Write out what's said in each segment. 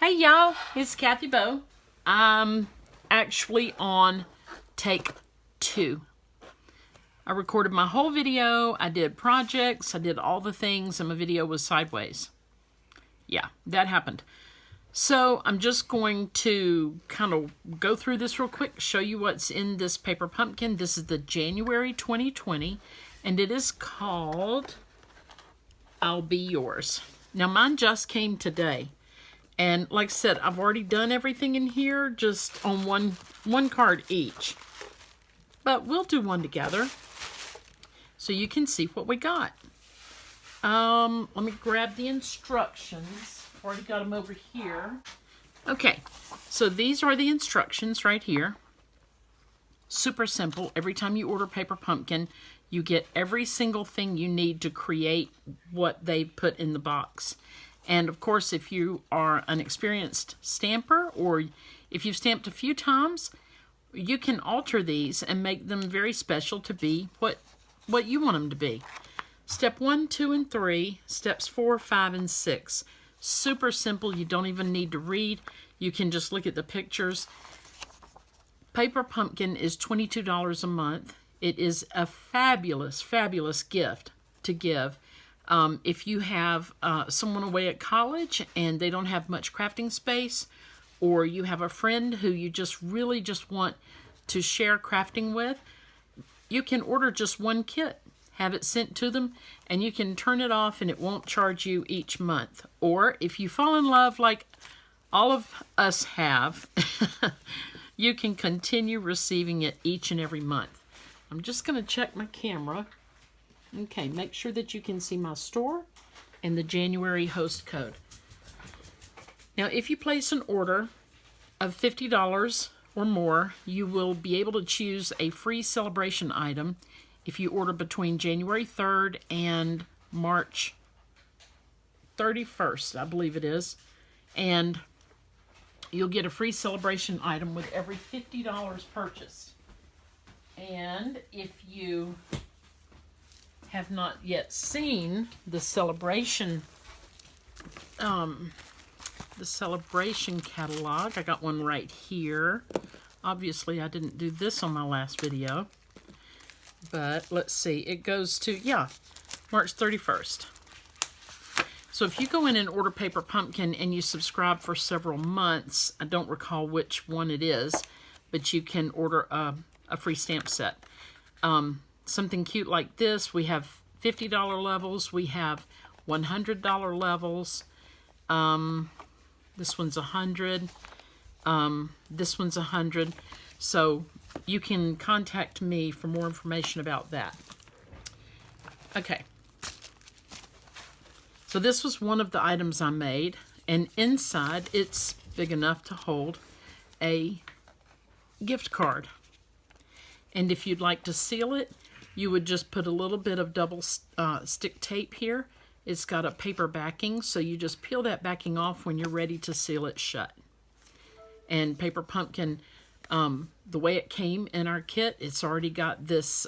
Hey y'all, it's Kathy Bow. I'm actually on take 2. I recorded my whole video, I did projects, I did all the things, and my video was sideways. Yeah, that happened. So I'm just going to kind of go through this real quick, show you what's in this paper pumpkin. This is the January 2020, and it is called I'll Be Yours. Now mine just came today. And like I said, I've already done everything in here just on one card each. But we'll do one together so you can see what we got. Let me grab the instructions. I've already got them over here. Okay, so these are the instructions right here. Super simple. Every time you order Paper Pumpkin, you get every single thing you need to create what they've put in the box. And of course, if you are an experienced stamper or if you've stamped a few times, you can alter these and make them very special to be what you want them to be. Step 1, 2, and 3, steps 4, 5, and 6. Super simple. You don't even need to read. You can just look at the pictures. Paper Pumpkin is $22 a month. It is a fabulous, fabulous gift to give. If you have someone away at college and they don't have much crafting space, or you have a friend who you just really just want to share crafting with, you can order just one kit, have it sent to them, and you can turn it off and it won't charge you each month. Or if you fall in love like all of us have, you can continue receiving it each and every month. I'm just going to check my camera. Okay, make sure that you can see my store and the January host code. Now, if you place an order of $50 or more, you will be able to choose a free celebration item if you order between January 3rd and March 31st, I believe it is. And you'll get a free celebration item with every $50 purchased. And if you have not yet seen the celebration catalog, I got one right here. Obviously I didn't do this on my last video, but let's see, it goes to March 31st. So if you go in and order Paper Pumpkin and you subscribe for several months, I don't recall which one it is, but you can order a free stamp set. Something cute like this. We have $50 levels. We have $100 levels. This one's $100. This one's $100. So you can contact me for more information about that. Okay. So this was one of the items I made. And inside, it's big enough to hold a gift card. And if you'd like to seal it, you would just put a little bit of double stick tape here. It's got a paper backing, so you just peel that backing off when you're ready to seal it shut. And Paper Pumpkin, the way it came in our kit, it's already got this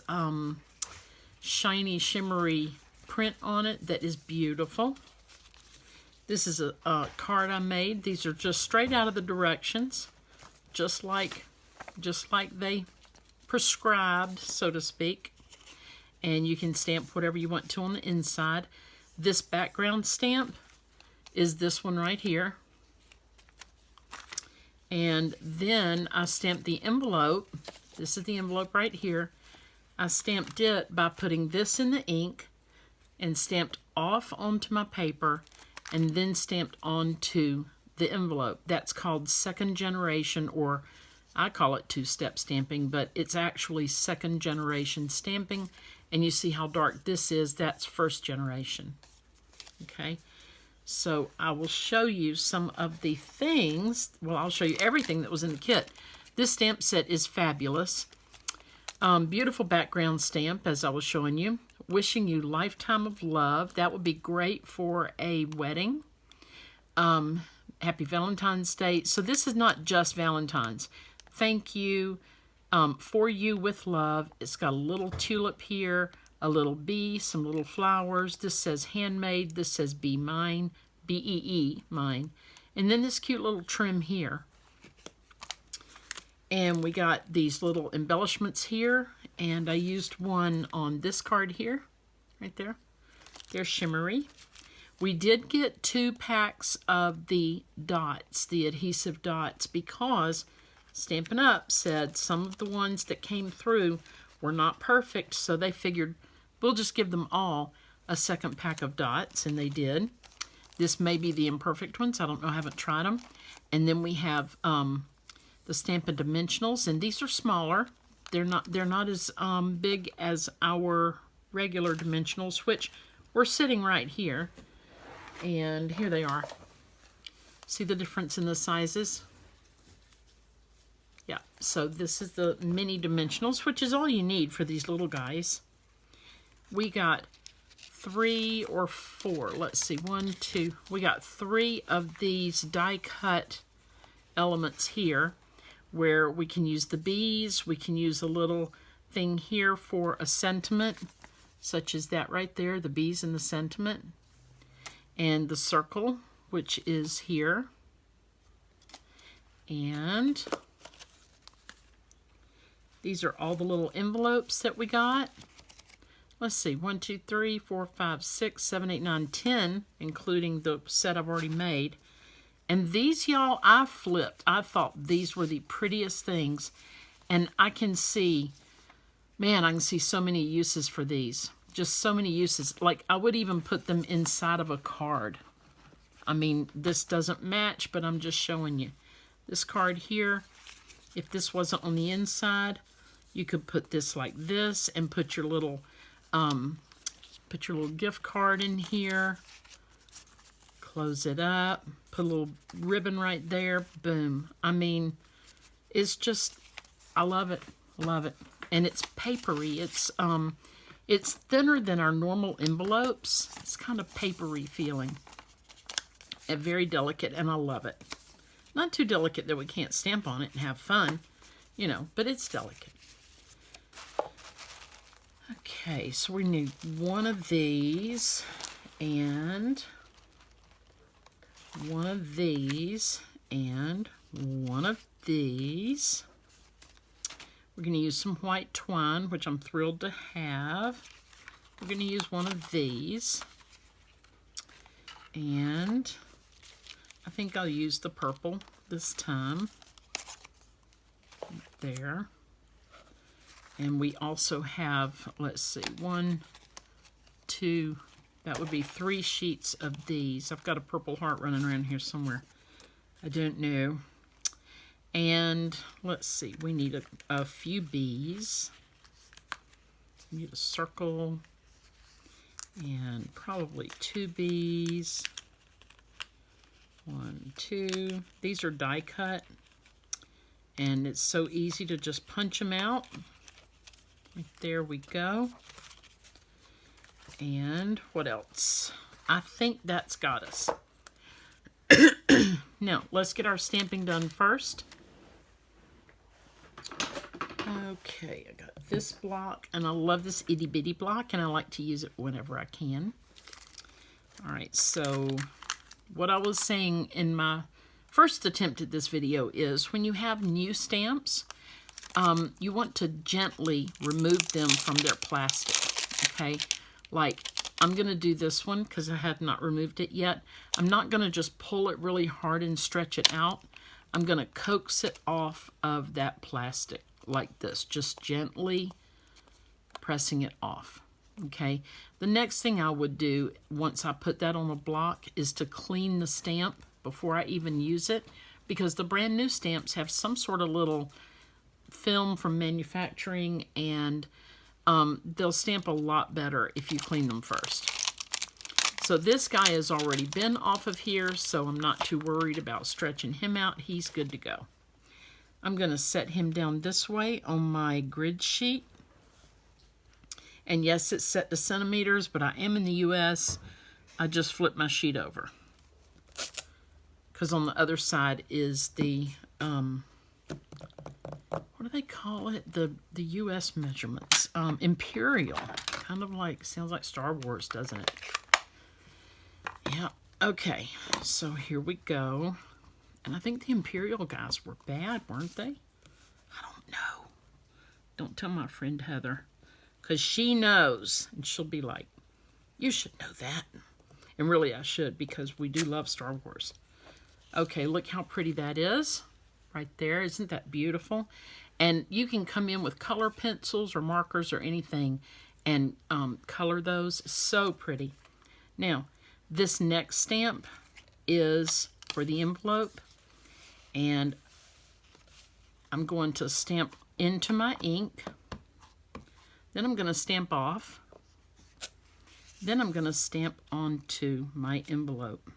shiny, shimmery print on it that is beautiful. This is a card I made. These are just straight out of the directions, just like they prescribed, so to speak. And you can stamp whatever you want to on the inside. This background stamp is this one right here. And then I stamped the envelope. This is the envelope right here. I stamped it by putting this in the ink and stamped off onto my paper and then stamped onto the envelope. That's called second generation, or I call it two-step stamping, but it's actually second generation stamping. And you see how dark this is. That's first generation. Okay, so I will show you some of the things. Well, I'll show you everything that was in the kit. This stamp set is fabulous. Beautiful background stamp, as I was showing you. Wishing you lifetime of love. That would be great for a wedding. Happy Valentine's Day. So this is not just Valentine's. Thank you. For you with love. It's got a little tulip here, a little bee, some little flowers. This says handmade. This says be mine, B-E-E, mine. And then this cute little trim here. And we got these little embellishments here. And I used one on this card here. Right there. They're shimmery. We did get 2 packs of the dots, the adhesive dots, because Stampin' Up! Said some of the ones that came through were not perfect, so they figured we'll just give them all a second pack of dots, and they did. This may be the imperfect ones. I don't know. I haven't tried them. And then we have the Stampin' Dimensionals, and these are smaller. They're not as big as our regular dimensionals, which we're sitting right here. And here they are. See the difference in the sizes? Yeah, so this is the mini dimensionals, which is all you need for these little guys. We got 3 or 4. Let's see, 1, 2. We got 3 of these die cut elements here where we can use the bees. We can use a little thing here for a sentiment, such as that right there, the bees and the sentiment. And the circle, which is here. And these are all the little envelopes that we got. Let's see, 1, 2, 3, 4, 5, 6, 7, 8, 9, 10, including the set I've already made. And these, y'all, I flipped. I thought these were the prettiest things. And I can see, man, I can see so many uses for these. Just so many uses. Like, I would even put them inside of a card. I mean, this doesn't match, but I'm just showing you. This card here, if this wasn't on the inside, you could put this like this and put your little gift card in here. Close it up. Put a little ribbon right there. Boom. I mean, it's just, I love it. Love it. And it's papery. It's thinner than our normal envelopes. It's kind of papery feeling. And very delicate, and I love it. Not too delicate that we can't stamp on it and have fun, you know, but it's delicate. Okay, so we need one of these and one of these and one of these. We're going to use some white twine, which I'm thrilled to have. We're going to use one of these. And I think I'll use the purple this time. There. And we also have, let's see, 1, 2, that would be 3 sheets of these. I've got a purple heart running around here somewhere. I don't know. And let's see, we need a few bees. We need a circle and probably 2 bees. 1, 2. These are die cut, and it's so easy to just punch them out. There we go. And what else? I think that's got us. Now, let's get our stamping done first. Okay, I got this block, and I love this itty bitty block, and I like to use it whenever I can. All right, so what I was saying in my first attempt at this video is when you have new stamps, you want to gently remove them from their plastic, okay? Like, I'm going to do this one because I have not removed it yet. I'm not going to just pull it really hard and stretch it out. I'm going to coax it off of that plastic like this, just gently pressing it off, okay? The next thing I would do once I put that on a block is to clean the stamp before I even use it, because the brand new stamps have some sort of little film from manufacturing, and they'll stamp a lot better if you clean them first. So this guy has already been off of here, so I'm not too worried about stretching him out. He's good to go. I'm going to set him down this way on my grid sheet. And yes, it's set to centimeters, but I am in the US. I just flipped my sheet over, because on the other side is the, what do they call it? The US measurements. Imperial. Kind of like, sounds like Star Wars, doesn't it? Yeah. Okay, so here we go. And I think the Imperial guys were bad, weren't they? I don't know. Don't tell my friend Heather, because she knows, and she'll be like, you should know that. And really I should, because we do love Star Wars. Okay, look how pretty that is. Right there. Isn't that beautiful? And you can come in with color pencils or markers or anything and color those. So pretty. Now, this next stamp is for the envelope. And I'm going to stamp into my ink. Then I'm going to stamp off. Then I'm going to stamp onto my envelope,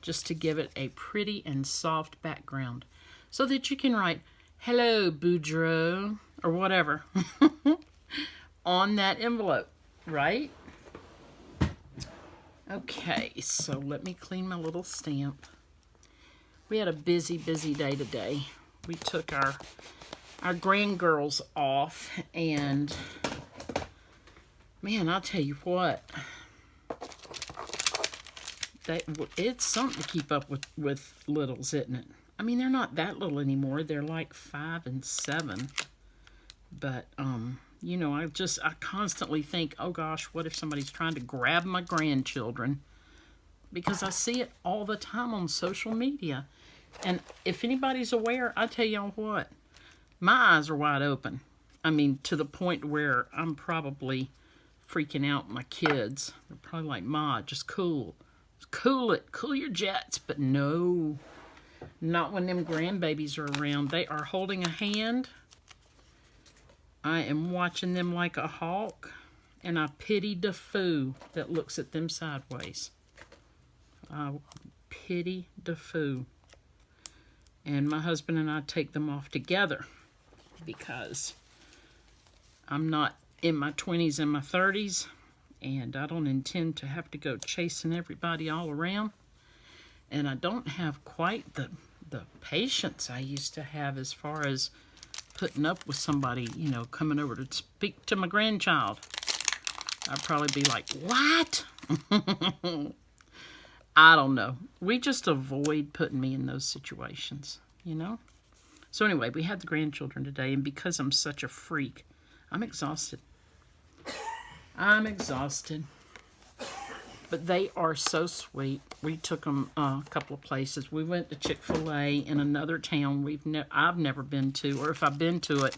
just to give it a pretty and soft background so that you can write, hello, Boudreaux, or whatever, on that envelope, right? Okay, so let me clean my little stamp. We had a busy, busy day today. We took our grandgirls off, and man, I'll tell you what, it's something to keep up with littles, isn't it? I mean, they're not that little anymore. They're like 5 and 7. But, you know, I constantly think, oh gosh, what if somebody's trying to grab my grandchildren? Because I see it all the time on social media. And if anybody's aware, I tell y'all what, my eyes are wide open. I mean, to the point where I'm probably freaking out my kids. They're probably like, Ma, just cool. Cool it. Cool your jets. But no, not when them grandbabies are around. They are holding a hand. I am watching them like a hawk. And I pity the fool that looks at them sideways. I pity the fool. And my husband and I take them off together. Because I'm not in my 20s and my 30s. And I don't intend to have to go chasing everybody all around. And I don't have quite the patience I used to have as far as putting up with somebody, you know, coming over to speak to my grandchild. I'd probably be like, what? I don't know. We just avoid putting me in those situations, you know? So anyway, we had the grandchildren today, and because I'm such a freak, I'm exhausted. I'm exhausted. But they are so sweet. We took them a couple of places. We went to Chick-fil-A in another town I've never been to, or if I've been to it,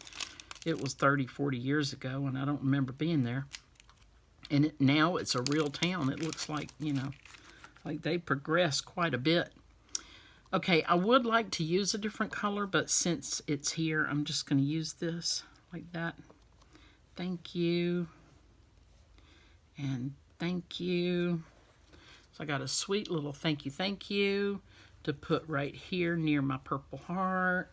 it was 30, 40 years ago, and I don't remember being there. And now it's a real town. It looks like, you know, like they progressed quite a bit. Okay, I would like to use a different color, but since it's here, I'm just going to use this like that. Thank you. And thank you. So I got a sweet little thank you to put right here near my purple heart.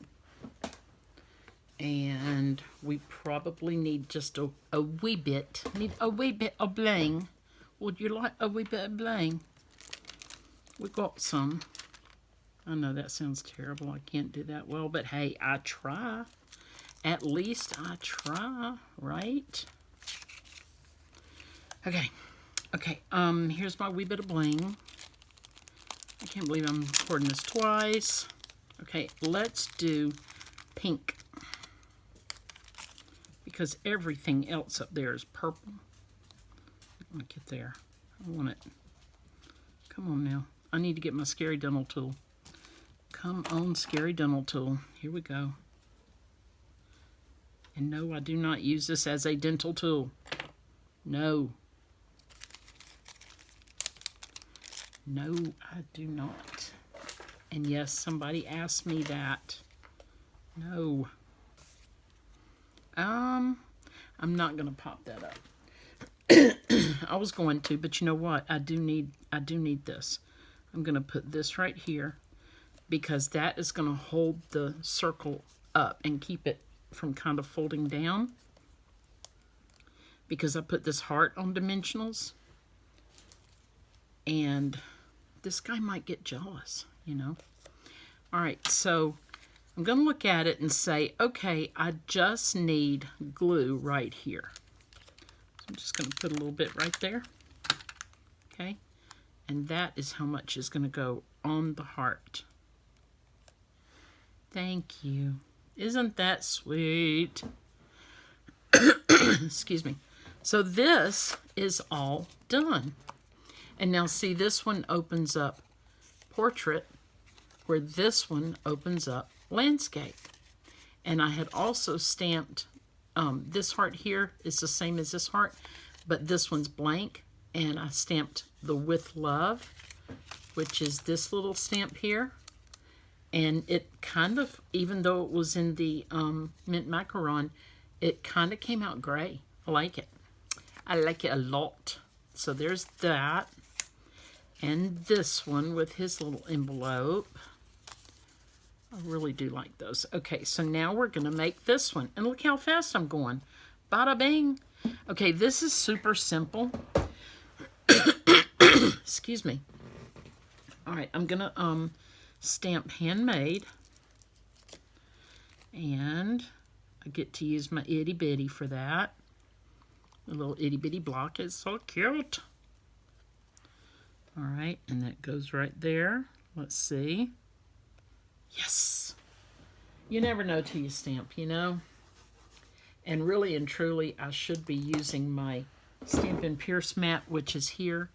And we probably need just a wee bit. Need a wee bit of bling. Would you like a wee bit of bling? We got some. I know that sounds terrible. I can't do that well, but hey, I try. At least I try, right? Okay. Here's my wee bit of bling. I can't believe I'm recording this twice. Okay, let's do pink. Because everything else up there is purple. I'm gonna get there. I want it. Come on now. I need to get my Scary Dental tool. Come on, Scary Dental tool. Here we go. And no, I do not use this as a dental tool. No. No, I do not. And yes, somebody asked me that. No. I'm not going to pop that up. I was going to, but you know what? I do need this. I'm going to put this right here because that is going to hold the circle up and keep it from kind of folding down. Because I put this heart on dimensionals. And this guy might get jealous, you know. All right, so I'm going to look at it and say, okay, I just need glue right here. So I'm just going to put a little bit right there. Okay. And that is how much is going to go on the heart. Thank you. Isn't that sweet? Excuse me. So this is all done. And now see, this one opens up portrait, where this one opens up landscape. And I had also stamped, this heart here is the same as this heart, but this one's blank. And I stamped the With Love, which is this little stamp here. And it kind of, even though it was in the mint macaron, it kind of came out gray. I like it. I like it a lot. So there's that. And this one with his little envelope. I really do like those. Okay, so now we're going to make this one. And look how fast I'm going. Bada bing. Okay, this is super simple. Excuse me. All right, I'm going to stamp handmade. And I get to use my itty bitty for that. The little itty bitty block is so cute. All right, and that goes right there. Let's see. Yes. You never know till you stamp, you know. And really and truly, I should be using my Stampin' Pierce mat, which is here.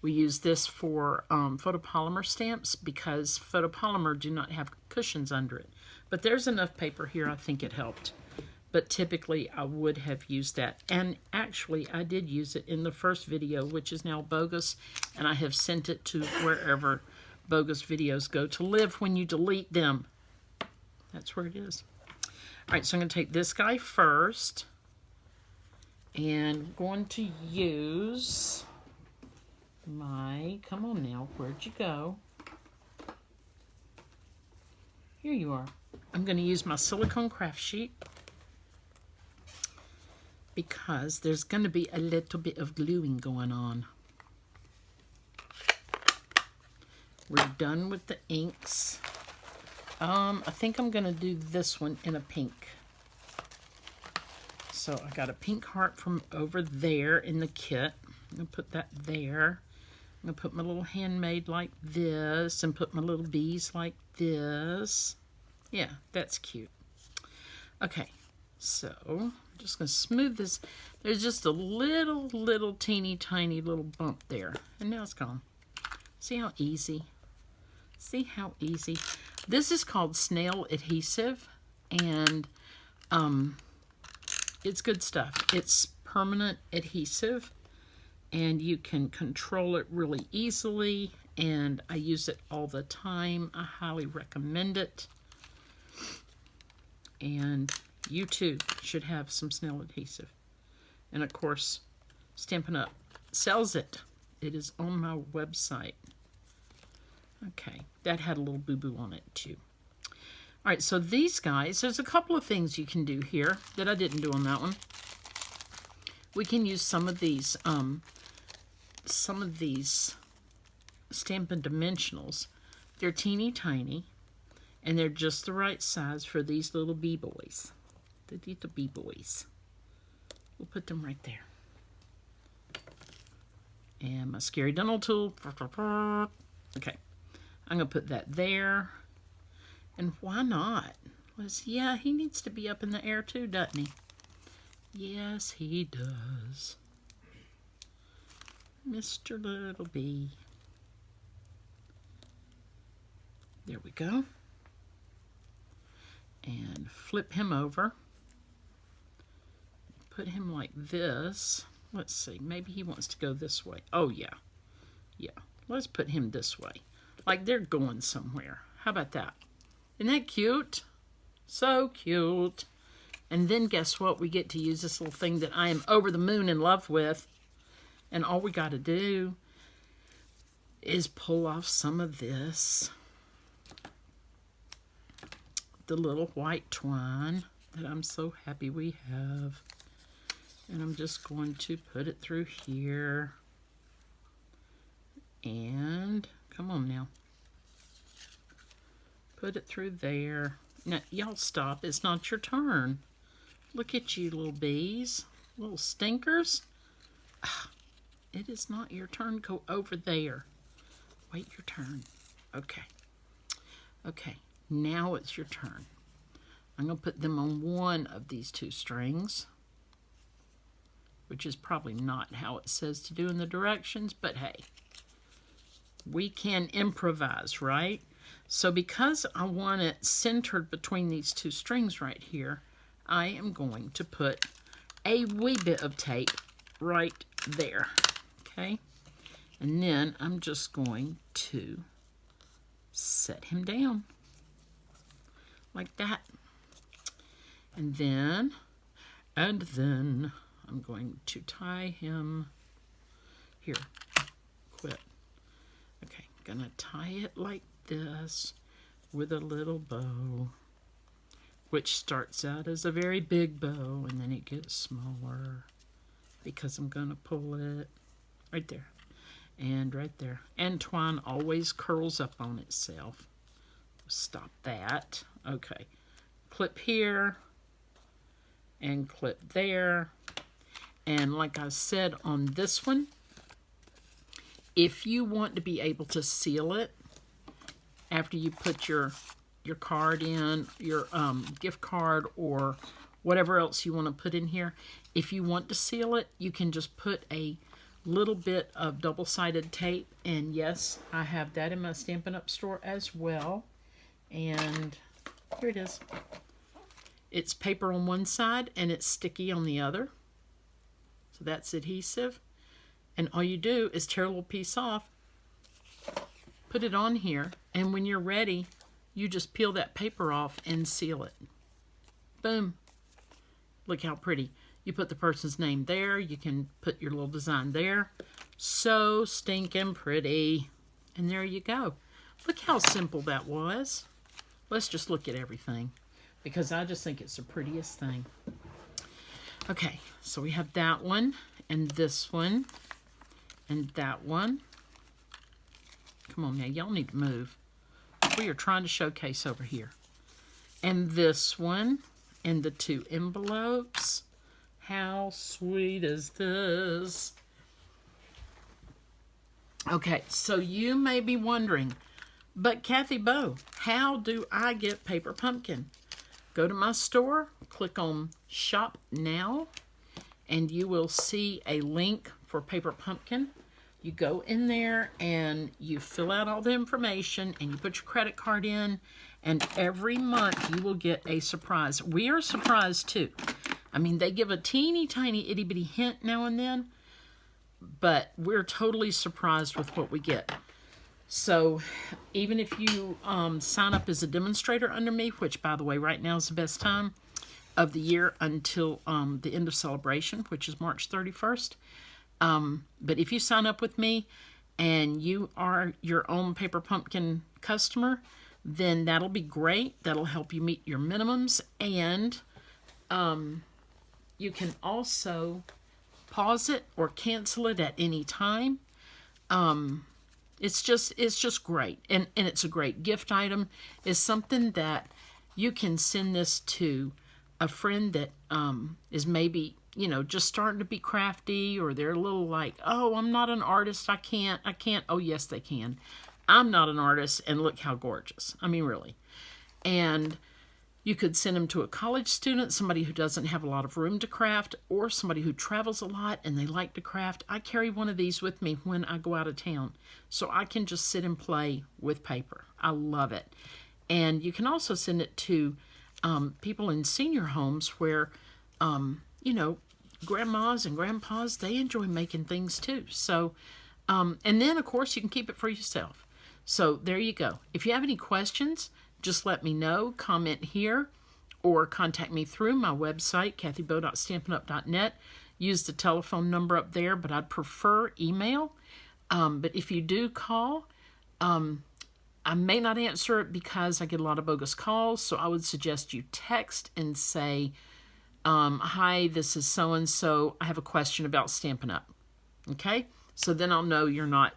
We use this for photopolymer stamps because photopolymer do not have cushions under it. But there's enough paper here, I think it helped. But typically, I would have used that. And actually, I did use it in the first video, which is now bogus. And I have sent it to wherever bogus videos go to live when you delete them. That's where it is. All right, so I'm going to take this guy first. And I'm going to use my, come on now, where'd you go? Here you are. I'm going to use my silicone craft sheet because there's going to be a little bit of gluing going on. We're done with the inks. I think I'm going to do this one in a pink. So I got a pink heart from over there in the kit. I'm going to put that there. I'm going to put my little handmade like this and put my little bees like this. Yeah, that's cute. Okay, so I'm just going to smooth this. There's just a little teeny tiny little bump there. And now it's gone. See how easy? See how easy? This is called snail adhesive, and it's good stuff. It's permanent adhesive, and you can control it really easily, and I use it all the time. I highly recommend it. And you too should have some snail adhesive. And of course, Stampin' Up! Sells it. It is on my website. Okay, that had a little boo-boo on it too. All right, so these guys, there's a couple of things you can do here that I didn't do on that one. We can use some of these Stampin' Dimensionals. They're teeny tiny, and they're just the right size for these little bee boys. The little bee boys. We'll put them right there. And my scary dental tool. Okay. I'm going to put that there. And why not? Yeah, he needs to be up in the air too, doesn't he? Yes, he does. Mr. Little Bee. There we go. And flip him over. Put him like this. Let's see, maybe he wants to go this way. Oh, yeah. Yeah, let's put him this way. Like they're going somewhere. How about that? Isn't that cute? So cute. And then guess what? We get to use this little thing that I am over the moon in love with. And all we got to do is pull off some of this. The little white twine that I'm so happy we have. And I'm just going to put it through here. And come on now. Put it through there. Now, y'all stop. It's not your turn. Look at you, little bees. Little stinkers. It is not your turn. Go over there. wait your turn. Okay. Okay, now it's your turn. I'm going to put them on one of these 2 strings, which is probably not how it says to do in the directions, but hey, we can improvise, right? So because I want it centered between these 2 strings right here, I am going to put a wee bit of tape right there, okay? And then I'm just going to set him down like that. And then I'm going to tie him here. Quit. Okay, gonna tie it like this with a little bow, which starts out as a very big bow and then it gets smaller because I'm gonna pull it right there and right there. And twine always curls up on itself. Stop that. Okay, clip here and clip there. And like I said on this one, if you want to be able to seal it after you put your card in, your gift card or whatever else you want to put in here, if you want to seal it, you can just put a little bit of double-sided tape. And yes, I have that in my Stampin' Up! Store as well. And here it is. It's paper on one side and it's sticky on the other. So that's adhesive. And all you do is tear a little piece off, put it on here, and when you're ready, you just peel that paper off and seal it. Boom. Look how pretty. You put the person's name there. You can put your little design there. So stinking pretty. And there you go. Look how simple that was. Let's just look at everything, because I just think it's the prettiest thing. Okay, so we have that one, and this one, and that one. Come on now, y'all need to move. We are trying to showcase over here. And this one, and the 2 envelopes. How sweet is this? Okay, so you may be wondering, but Kathy Bow, how do I get Paper Pumpkin? Go to my store, click on Shop Now, and you will see a link for Paper Pumpkin. You go in there and you fill out all the information and you put your credit card in, and every month you will get a surprise. We are surprised too. I mean, they give a teeny tiny itty bitty hint now and then, but we're totally surprised with what we get. So even if you sign up as a demonstrator under me, which by the way, right now is the best time of the year until the end of celebration, which is March 31st. But if you sign up with me and you are your own Paper Pumpkin customer, then that'll be great. That'll help you meet your minimums. And you can also pause it or cancel it at any time. It's just great. And it's a great gift item. It's something that you can send this to a friend that is maybe, you know, just starting to be crafty, or they're a little like, oh, I'm not an artist. I can't. Oh, yes, they can. I'm not an artist, and look how gorgeous. I mean, really. And you could send them to a college student, somebody who doesn't have a lot of room to craft, or somebody who travels a lot and they like to craft. I carry one of these with me when I go out of town, so I can just sit and play with paper. I love it. And you can also send it to people in senior homes where, you know, grandmas and grandpas, they enjoy making things too. So, and then, of course, you can keep it for yourself. So there you go. If you have any questions, just let me know. Comment here or contact me through my website, kathybow.stampinup.net. Use the telephone number up there, but I'd prefer email. But if you do call, I may not answer it because I get a lot of bogus calls, so I would suggest you text and say, hi, this is so-and-so. I have a question about Stampin' Up. Okay? So then I'll know you're not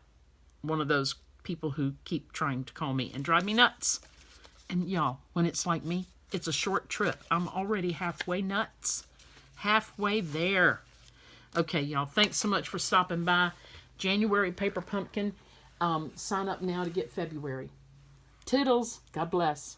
one of those people who keep trying to call me and drive me nuts. And y'all, when it's like me, it's a short trip. I'm already halfway nuts. Halfway there. Okay, y'all, thanks so much for stopping by. January Paper Pumpkin. sign up now to get February. Toodles. God bless.